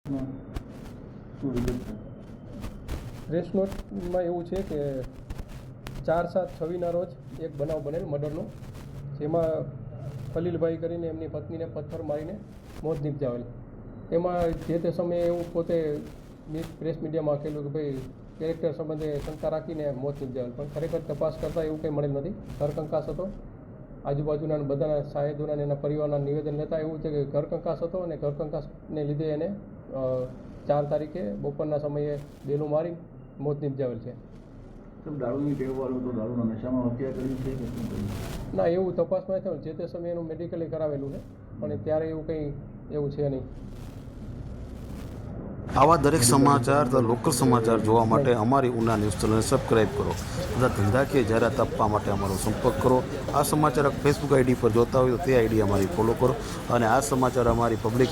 શું વિગત છે? પ્રેસ નોટમાં એવું છે કે 4/7/26ના રોજ એક બનાવ બનેલ મર્ડરનો, જેમાં ખલીલભાઈ કરીને એમની પત્નીને પથ્થર મારીને મોત નિપજાવેલ. તેમાં જે તે સમયે એવું પોતે પ્રેસ મીડિયામાં કહેલું કે ભાઈ કેરેક્ટર સંબંધે શંકા રાખીને મોત નિપજાવેલ, પણ ખરેખર તપાસ કરતાં એવું કંઈ મળેલ નથી. ઘરકંકાસ હતો. આજુબાજુના બધાના સાહેદોના અને એના પરિવારના નિવેદન લેતા એવું છે કે ઘરકંકાસ હતો અને ઘરકંકાસને લીધે એને 4 તારીખે બપોરના સમયે બેલું મારી મોત નિપજાવેલ છે. દારૂની ટેવવાળું તો દારૂના નશામાં હત્યા કરી છે કે શું કર્યું? ના, એવું તપાસમાં થયું. જે તે સમયે એનું મેડિકલી કરાવેલું છે, પણ ત્યારે એવું કંઈ એવું છે નહીં. આવા દરેક સમાચાર તથા લોકલ સમાચાર જોવા માટે અમારી ઉના ન્યૂઝ ચેનલને સબસ્ક્રાઈબ કરો તથા ધંધાકીય જાહેરાત આપવા માટે અમારો સંપર્ક કરો. આ સમાચાર ફેસબુક આઈડી પર જોતા હોય તો તે આઈડી અમારી ફોલો કરો અને આ સમાચાર અમારી પબ્લિક